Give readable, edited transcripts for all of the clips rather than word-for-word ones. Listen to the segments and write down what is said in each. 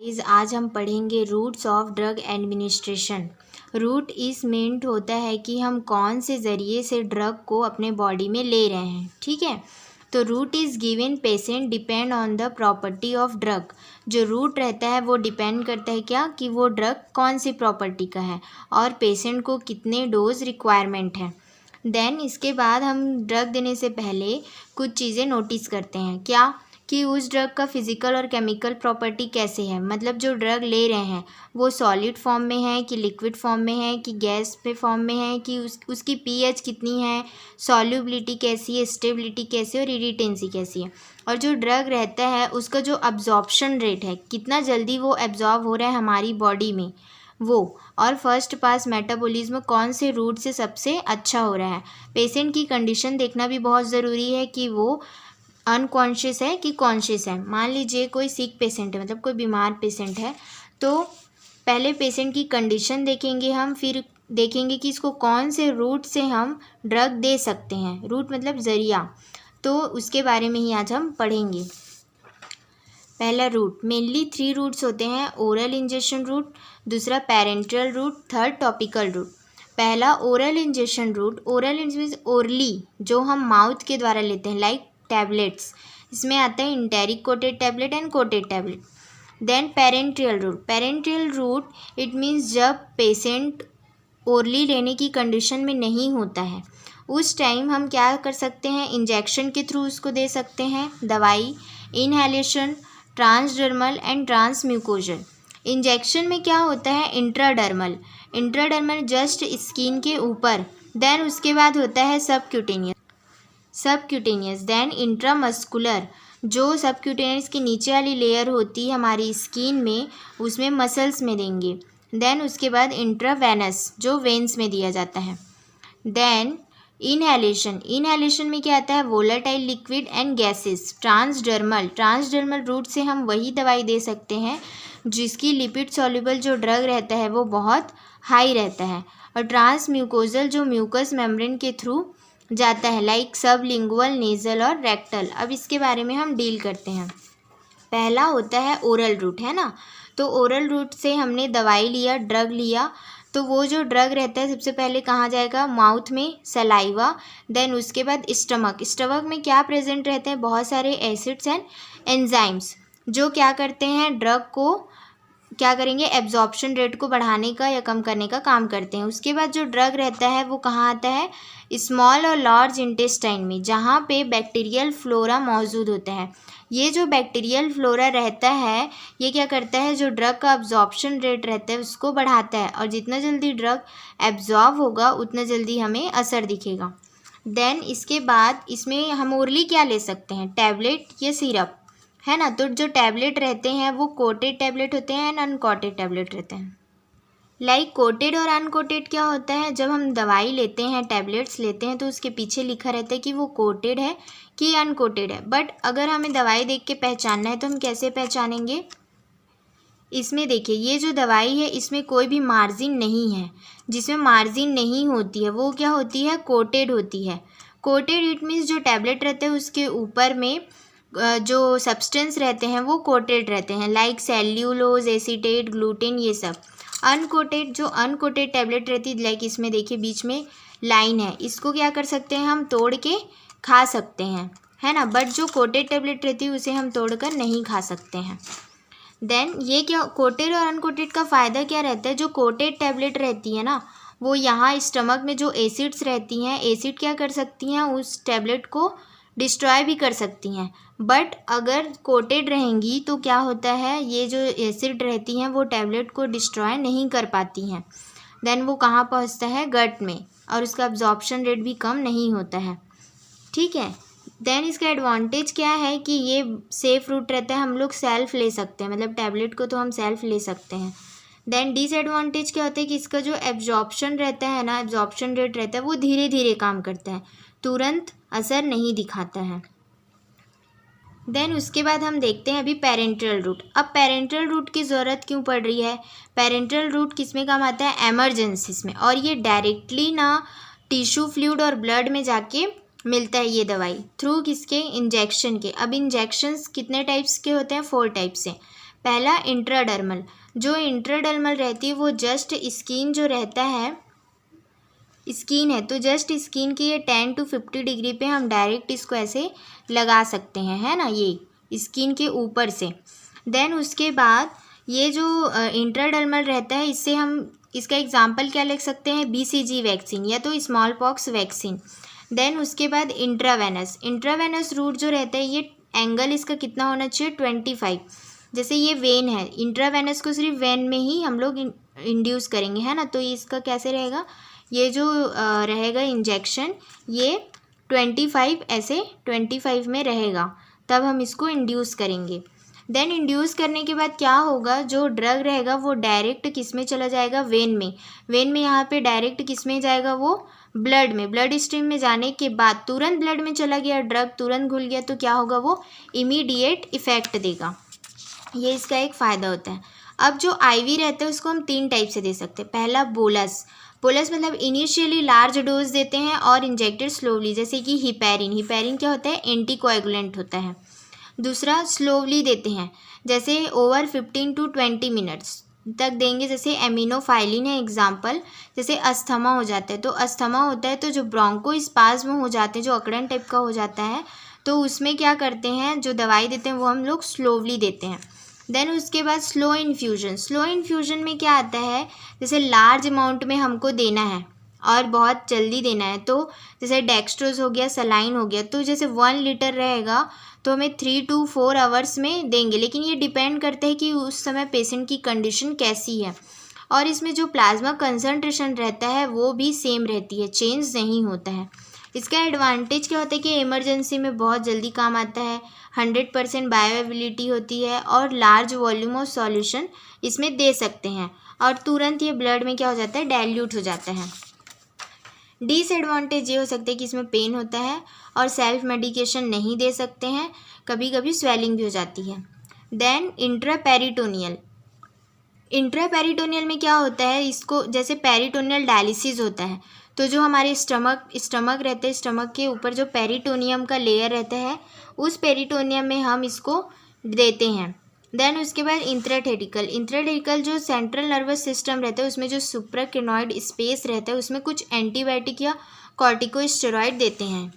आज हम पढ़ेंगे routes of drug administration. Route इस मीन्ट होता है कि हम कौन से ज़रिए से ड्रग को अपने बॉडी में ले रहे हैं। ठीक है, तो route is given patient depend on the property of drug. जो रूट रहता है वो डिपेंड करता है क्या कि वो ड्रग कौन सी प्रॉपर्टी का है और पेशेंट को कितने डोज रिक्वायरमेंट है। देन इसके बाद हम ड्रग देने से पहले कुछ चीज़ें नोटिस करते हैं क्या कि उस ड्रग का फिज़िकल और केमिकल प्रॉपर्टी कैसे है। मतलब जो ड्रग ले रहे हैं वो सॉलिड फॉर्म में है कि लिक्विड फॉर्म में है कि गैस पे फॉर्म में है कि उसकी पीएच कितनी है, सॉल्युबिलिटी कैसी है, स्टेबिलिटी कैसी है और इरिटेंसी कैसी है। और जो ड्रग रहता है उसका जो अब्जॉर्प्शन रेट है, कितना जल्दी वो एब्जॉर्ब हो रहा है हमारी बॉडी में वो, और फर्स्ट पास मेटाबॉलिज्म कौन से रूट से सबसे अच्छा हो रहा है। पेशेंट की कंडीशन देखना भी बहुत ज़रूरी है कि वो अनकॉन्शियस है कि कॉन्शियस है। मान लीजिए कोई सिक पेशेंट है, मतलब कोई बीमार पेशेंट है, तो पहले पेशेंट की कंडीशन देखेंगे हम, फिर देखेंगे कि इसको कौन से रूट से हम ड्रग दे सकते हैं। रूट मतलब ज़रिया, तो उसके बारे में ही आज हम पढ़ेंगे। पहला रूट, मेनली 3 रूट्स होते हैं। ओरल इंजेक्शन रूट, दूसरा parenteral route, third topical route. पहला oral injection route. Oral means orally, जो हम माउथ के द्वारा लेते हैं, लाइक टैबलेट्स। इसमें आता है enteric coated tablet and coated tablet. Then parenteral route. Parenteral route it means जब पेशेंट ओरली लेने की कंडीशन में नहीं होता है, उस टाइम हम क्या कर सकते हैं, इंजेक्शन के थ्रू उसको दे सकते हैं दवाई, इनहेलेशन, ट्रांसडर्मल एंड ट्रांसम्यूकोजल। इंजेक्शन में क्या होता है, इंट्राडर्मल। इंट्राडर्मल जस्ट स्किन के ऊपर। देन उसके बाद होता है सबक्यूटेनियस। देन इंट्रामस्कुलर, जो सबक्यूटेनियस की नीचे वाली लेयर होती है हमारी स्किन में, उसमें मसल्स में देंगे। देन उसके बाद इंट्रावेनस, जो वेन्स में दिया जाता है। Then inhalation. इनहेलेशन में क्या आता है, volatile liquid and gases. Transdermal route से हम वही दवाई दे सकते हैं जिसकी लिपिड सॉल्युबल जो ड्रग रहता है वो बहुत हाई रहता है। और ट्रांसम्यूकोजल, जो म्यूकस मेम्ब्रेन के थ्रू जाता है, लाइक सबलिंगुअल, नेजल और रेक्टल। अब इसके बारे में हम डील करते हैं। पहला होता है ओरल रूट, है ना। तो ओरल रूट से हमने दवाई लिया, ड्रग लिया, तो वो जो ड्रग रहता है सबसे पहले कहाँ जाएगा, माउथ में, सलाइवा। देन उसके बाद स्टमक में क्या प्रेजेंट रहते हैं, बहुत सारे एसिड्स एंड एंजाइम्स, जो क्या करते हैं, ड्रग को क्या करेंगे, एब्जॉर्प्शन रेट को बढ़ाने का या कम करने का काम करते हैं। उसके बाद जो ड्रग रहता है वो कहाँ आता है, स्मॉल और लार्ज इंटेस्टाइन में, जहाँ पे बैक्टीरियल फ्लोरा मौजूद होता है। ये जो बैक्टीरियल फ्लोरा रहता है ये क्या करता है, जो ड्रग का अब्जॉर्प्शन रेट रहता है उसको बढ़ाता है, और जितना जल्दी ड्रग एब्जॉर्ब होगा उतना जल्दी हमें असर दिखेगा। देन इसके बाद इसमें हम ओरली क्या ले सकते हैं, टैबलेट या सिरप, है ना। तो जो टैबलेट रहते हैं वो कोटेड टैबलेट होते हैं एंड अनकोटेड टैबलेट रहते हैं। लाइक कोटेड और अनकोटेड क्या होता है, जब हम दवाई लेते हैं, टैबलेट्स लेते हैं, तो उसके पीछे लिखा रहता है कि वो कोटेड है कि अनकोटेड है। बट अगर हमें दवाई देख के पहचानना है तो हम कैसे पहचानेंगे, इसमें देखिए ये जो दवाई है इसमें कोई भी मार्जिन नहीं है। जिसमें मार्जिन नहीं होती है वो क्या होती है, कोटेड होती है। कोटेड इट मीन्स जो टैबलेट रहते हैं उसके ऊपर में जो सब्सटेंस रहते हैं वो कोटेड रहते हैं, लाइक सेल्यूलोज, एसीटेट, ग्लूटेन, ये सब। अनकोटेड, जो अनकोटेड टैबलेट रहती है, लाइक इसमें देखिए बीच में लाइन है, इसको क्या कर सकते हैं, हम तोड़ के खा सकते हैं, है ना। बट जो कोटेड टैबलेट रहती है उसे हम तोड़कर नहीं खा सकते हैं। देन ये क्या, कोटेड और अनकोटेड का फ़ायदा क्या रहता है, जो कोटेड टैबलेट रहती है ना, वो यहाँ स्टमक में जो एसिड्स रहती हैं, एसिड क्या कर सकती हैं, उस टैबलेट को डिस्ट्रॉय भी कर सकती हैं। बट अगर कोटेड रहेंगी तो क्या होता है, ये जो एसिड रहती हैं वो टैबलेट को डिस्ट्रॉय नहीं कर पाती हैं। देन वो कहाँ पहुँचता है, गट में, और उसका अब्जॉर्प्शन रेट भी कम नहीं होता है। ठीक है। देन इसका एडवांटेज क्या है कि ये सेफ़ रूट रहता है, हम लोग सेल्फ ले सकते हैं, मतलब टैबलेट को तो हम सेल्फ ले सकते हैं। देन डिसएडवांटेज क्या होता है कि इसका जो एब्जॉर्प्शन रहता है ना, एब्जॉर्प्शन रेट रहता है वो धीरे धीरे काम करता है, तुरंत असर नहीं दिखाता है। देन उसके बाद हम देखते हैं अभी पेरेंट्रल रूट। अब पेरेंट्रल रूट की ज़रूरत क्यों पड़ रही है, पेरेंट्रल रूट किस में काम आता है, एमरजेंसीज में, और ये डायरेक्टली ना टिश्यू फ्लूइड और ब्लड में जाके मिलता है ये दवाई, थ्रू किसके, इंजेक्शन के। अब इंजेक्शंस कितने टाइप्स के होते हैं, 4 टाइप्स से। पहला इंट्राडर्मल, जो इंट्राडर्मल रहती है वो जस्ट स्किन जो रहता है, स्किन है तो जस्ट स्किन की ये 10 to 50 डिग्री पे हम डायरेक्ट इसको ऐसे लगा सकते हैं, है ना, ये स्किन के ऊपर से। देन उसके बाद ये जो इंट्राडर्मल रहता है, इससे हम इसका एग्जांपल क्या लिख सकते हैं, BCG वैक्सीन या तो स्मॉल पॉक्स वैक्सीन। देन उसके बाद इंट्रावेनस, इंट्रावेनस रूट जो रहता है ये एंगल इसका कितना होना चाहिए, 25। जैसे ये वेन है, इंट्रावेनस को सिर्फ वेन में ही हम लोग इंड्यूस करेंगे, है ना, तो इसका कैसे रहेगा, ये जो रहेगा इंजेक्शन ये 25 ऐसे 25 में रहेगा, तब हम इसको इंड्यूस करेंगे। देन इंड्यूस करने के बाद क्या होगा, जो ड्रग रहेगा वो डायरेक्ट किस में चला जाएगा, वेन में। वेन में यहाँ पे डायरेक्ट किस में जाएगा, वो ब्लड में। ब्लड स्ट्रीम में जाने के बाद तुरंत ब्लड में चला गया ड्रग, तुरंत घुल गया, तो क्या होगा, वो इमीडिएट इफेक्ट देगा। ये इसका एक फ़ायदा होता है। अब जो IV रहता है उसको हम 3 टाइप से दे सकते हैं। पहला बोलस, बोलस मतलब इनिशियली लार्ज डोज देते हैं और इंजेक्टेड स्लोवली, जैसे कि हिपैरिन, हिपैरिन क्या होता है, एंटीकोएगुलेंट होता है। दूसरा स्लोवली देते हैं, जैसे ओवर 15 to 20 मिनट्स तक देंगे, जैसे एमिनोफाइलिन है एग्जाम्पल। जैसे अस्थमा हो जाता है, तो अस्थमा होता है तो जो ब्रोंको स्पाज्म हो जाते हैं, जो अकड़न टाइप का हो जाता है, तो उसमें क्या करते हैं, जो दवाई देते हैं वो हम लोग स्लोवली देते हैं। देन उसके बाद स्लो इन्फ्यूजन, स्लो इन्फ्यूजन में क्या आता है, जैसे लार्ज अमाउंट में हमको देना है और बहुत जल्दी देना है, तो जैसे डेक्स्ट्रोज हो गया, सलाइन हो गया, तो जैसे 1 लीटर रहेगा तो हमें 3 to 4 आवर्स में देंगे, लेकिन ये डिपेंड करता है कि उस समय पेशेंट की कंडीशन कैसी है। और इसमें जो प्लाज्मा कंसंट्रेशन रहता है वो भी सेम रहती है, चेंज नहीं होता है। इसका एडवांटेज क्या होता है कि इमरजेंसी में बहुत जल्दी काम आता है, 100% बायोअवेलेबिलिटी होती है और लार्ज वॉल्यूम ऑफ सॉल्यूशन इसमें दे सकते हैं, और तुरंत ये ब्लड में क्या हो जाता है, डाइल्यूट हो जाता है। डिसएडवांटेज ये हो सकता है कि इसमें पेन होता है और सेल्फ मेडिकेशन नहीं दे सकते हैं, कभी कभी स्वेलिंग भी हो जाती है। देन इंट्रापेरिटोनियल, इंट्रापेरिटोनियल में क्या होता है, इसको जैसे पेरिटोनियल डायलिसिस होता है, तो जो हमारे स्टमक रहते हैं, स्टमक के ऊपर जो पेरिटोनियम का लेयर रहता है, उस पेरिटोनियम में हम इसको देते हैं। देन उसके बाद इंट्राथेटिकल, इंट्राथेटिकल जो सेंट्रल नर्वस सिस्टम रहता है उसमें जो सुप्राक्रिनॉइड स्पेस रहता है उसमें कुछ एंटीबायोटिक या कॉर्टिकोस्टेरॉइड देते हैं।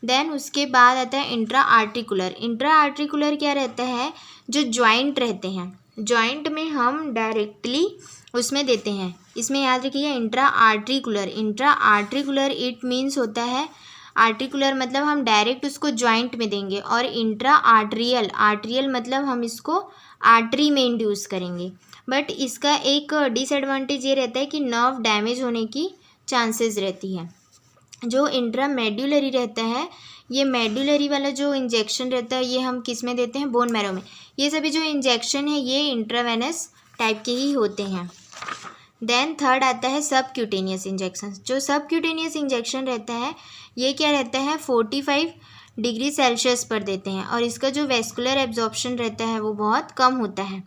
देन उसके बाद आता है इंट्रा आर्टिकुलर, इंट्रा आर्टिकुलर क्या रहता है, जो जॉइंट रहते हैं, जॉइंट में हम डायरेक्टली उसमें देते हैं। इसमें याद रखिए intra articular, intra articular it means होता है, आर्टिकुलर मतलब हम डायरेक्ट उसको जॉइंट में देंगे, और इंट्रा आर्ट्रियल, आर्ट्रियल मतलब हम इसको आर्टरी में इंड्यूस करेंगे। बट इसका एक डिसएडवांटेज ये रहता है कि नर्व डैमेज होने की चांसेस रहती है। जो इंट्रा मेड्युलरी रहता है, ये मेड्युलरी वाला जो इंजेक्शन रहता है ये हम किस में देते हैं, बोन मैरो में। ये सभी जो इंजेक्शन है ये इंट्रावेनस टाइप के ही होते हैं। देन थर्ड आता है सबक्यूटेनियस इंजेक्शन, जो सबक्यूटेनियस इंजेक्शन रहता है ये क्या रहता है, 45 डिग्री सेल्सियस पर देते हैं, और इसका जो वेस्कुलर एब्जॉर्प्शन रहता है वो बहुत कम होता है।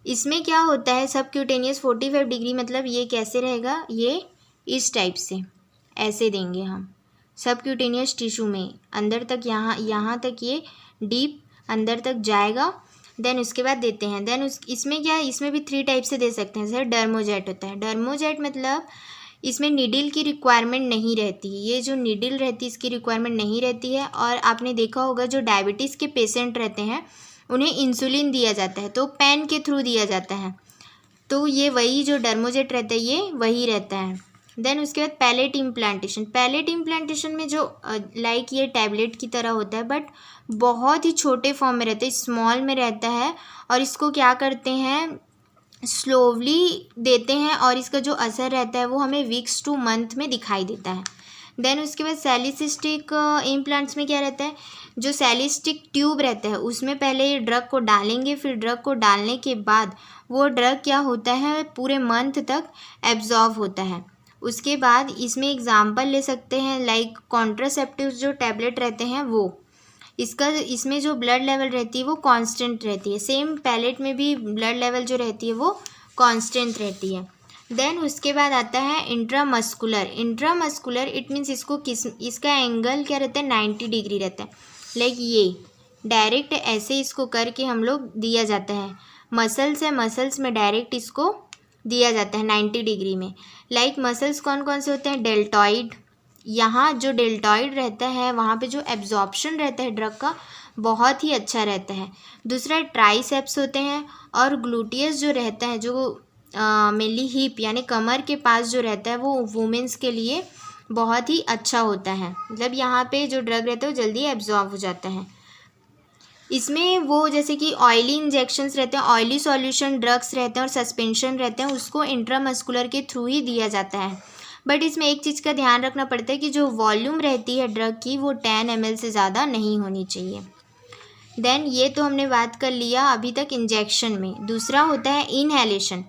इसमें क्या होता है, सबक्यूटेनियस 45 डिग्री मतलब ये कैसे रहेगा, ये इस टाइप से ऐसे देंगे हम सबक्यूटेनियस टिश्यू में, अंदर तक, यहाँ तक ये डीप अंदर तक जाएगा। देन उसके बाद देते हैं। देन इसमें क्या है, इसमें भी 3 टाइप से दे सकते हैं। जैसे डर्मोजेट होता है, डर्मोजेट मतलब इसमें नीडल की रिक्वायरमेंट नहीं रहती, ये जो नीडल रहती है इसकी रिक्वायरमेंट नहीं रहती है। और आपने देखा होगा जो डायबिटीज़ के पेशेंट रहते हैं उन्हें इंसुलिन दिया जाता है तो पेन के थ्रू दिया जाता है, तो ये वही जो डर्मोजेट रहता है ये वही रहता है। देन उसके बाद पैलेट इम्प्लांटेशन, पैलेट इम्प्लांटेशन में जो लाइक ये टैबलेट की तरह होता है बट बहुत ही छोटे फॉर्म में रहता है, स्मॉल में रहता है, और इसको क्या करते हैं, स्लोवली देते हैं, और इसका जो असर रहता है वो हमें वीक्स टू मंथ में दिखाई देता है। देन उसके बाद सैलिसिस्टिक इम्प्लांट्स में क्या रहता है, जो सैलिस्टिक ट्यूब रहता है उसमें पहले ये ड्रग को डालेंगे, फिर ड्रग को डालने के बाद वो ड्रग क्या होता है पूरे मंथ तक एब्जॉर्व होता है। उसके बाद इसमें एग्जाम्पल ले सकते हैं लाइक कॉन्ट्रासेप्टिव्स जो टैबलेट रहते हैं वो, इसमें जो ब्लड लेवल रहती है वो कांस्टेंट रहती है, सेम पैलेट में भी ब्लड लेवल जो रहती है वो कांस्टेंट रहती है। देन उसके बाद आता है इंट्रामस्कुलर, इंट्रामस्कुलर इट मीन्स इसका एंगल क्या रहता है, 90 डिग्री रहता है, लाइक ये डायरेक्ट ऐसे इसको करके हम लोग दिया जाता है मसल्स है, मसल्स में डायरेक्ट इसको दिया जाता है 90 डिग्री में। लाइक मसल्स कौन कौन से होते हैं? डेल्टॉइड, यहाँ जो डेल्टॉइड रहता है वहाँ पे जो एब्जॉर्प्शन रहता है ड्रग का बहुत ही अच्छा रहता है। दूसरा ट्राइसेप्स होते हैं, और ग्लूटियस जो रहता है, जो मेनली हिप यानी कमर के पास जो रहता है, वो वुमेंस के लिए बहुत ही अच्छा होता है। मतलब यहाँ पे जो ड्रग रहता है वो जल्दी एब्जॉर्ब हो जाता है। इसमें वो जैसे कि ऑयली इंजेक्शंस रहते हैं, ऑयली सॉल्यूशन ड्रग्स रहते हैं और सस्पेंशन रहते हैं, उसको इंट्रामस्कुलर के थ्रू ही दिया जाता है। बट इसमें एक चीज़ का ध्यान रखना पड़ता है कि जो वॉल्यूम रहती है ड्रग की वो 10 ml से ज़्यादा नहीं होनी चाहिए। देन ये तो हमने बात कर लिया अभी तक इंजेक्शन में। दूसरा होता है इनहेलेशन।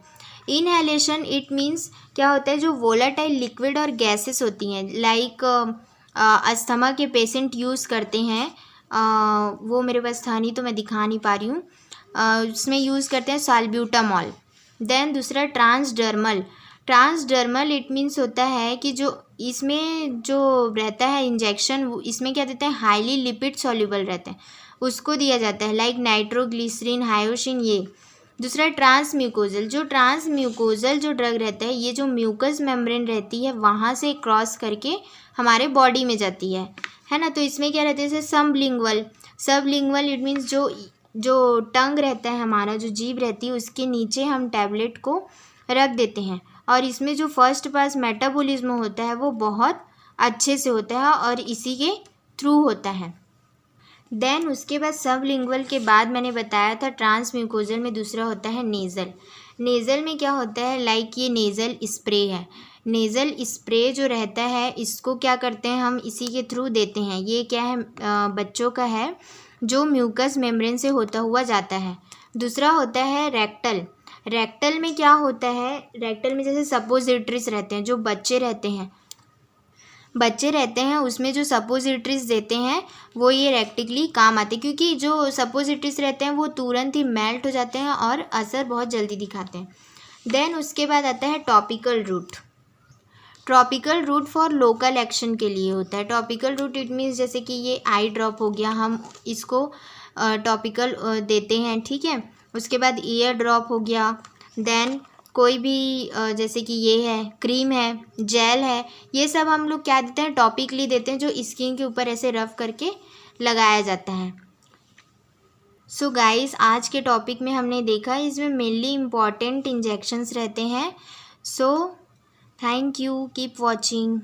इनहेलेशन इट मीन्स क्या होता है? जो वोलाटाइल लिक्विड और गैसेस होती हैं, लाइक अस्थमा के पेशेंट यूज़ करते हैं, वो मेरे पास था नहीं तो मैं दिखा नहीं पा रही हूँ, उसमें यूज़ करते हैं साल्ब्यूटामॉल। देन दूसरा ट्रांसडर्मल। ट्रांसडर्मल इट मीन्स होता है कि जो इसमें जो रहता है इंजेक्शन, इसमें क्या देते हैं? हाईली लिपिड सॉल्युबल रहते हैं, उसको दिया जाता है, लाइक नाइट्रोग्लिसरीन, हायोसिन ये। दूसरा ट्रांसम्यूकोजल। जो ट्रांसम्यूकोजल जो ड्रग रहता है, ये जो म्यूकस मेम्ब्रेन रहती है वहाँ से क्रॉस करके हमारे बॉडी में जाती है ना। तो इसमें क्या रहता है? जैसे सबलिंगुअल। सबलिंगुअल इट मीन्स जो टंग रहता है हमारा, जो जीभ रहती है, उसके नीचे हम टैबलेट को रख देते हैं, और इसमें जो फर्स्ट पास मेटाबॉलिज्म होता है वो बहुत अच्छे से होता है और इसी के थ्रू होता है। देन उसके बाद सबलिंगुअल के बाद मैंने बताया था ट्रांसम्यूकोजल में दूसरा होता है नेज़ल। नेज़ल में क्या होता है? लाइक ये नेज़ल स्प्रे है। नेज़ल स्प्रे जो रहता है इसको क्या करते हैं? हम इसी के थ्रू देते हैं। ये क्या है? बच्चों का है, जो म्यूकस मेम्ब्रेन से होता हुआ जाता है। दूसरा होता है रेक्टल। रेक्टल में क्या होता है? रेक्टल में जैसे सपोजिटरीज रहते हैं, जो बच्चे रहते हैं उसमें जो सपोजिटरीज देते हैं वो ये रेक्टिकली काम आते हैं, क्योंकि जो सपोजिटरीज रहते हैं वो तुरंत ही मेल्ट हो जाते हैं और असर बहुत जल्दी दिखाते हैं। देन उसके बाद आता है topical route. Topical route for local action के लिए होता है। टॉपिकल रूट इट मीन्स जैसे कि ये आई ड्रॉप हो गया, हम इसको टॉपिकल देते हैं, ठीक है। उसके बाद ईयर ड्रॉप हो गया। देन कोई भी जैसे कि ये है क्रीम है, जेल है, ये सब हम लोग क्या देते हैं? टॉपिकली देते हैं, जो स्किन के ऊपर ऐसे रफ करके लगाया जाता है। सो गाइस, आज के टॉपिक में हमने देखा इसमें मेनली इम्पॉर्टेंट इंजेक्शंस रहते हैं। So thank you, keep watching.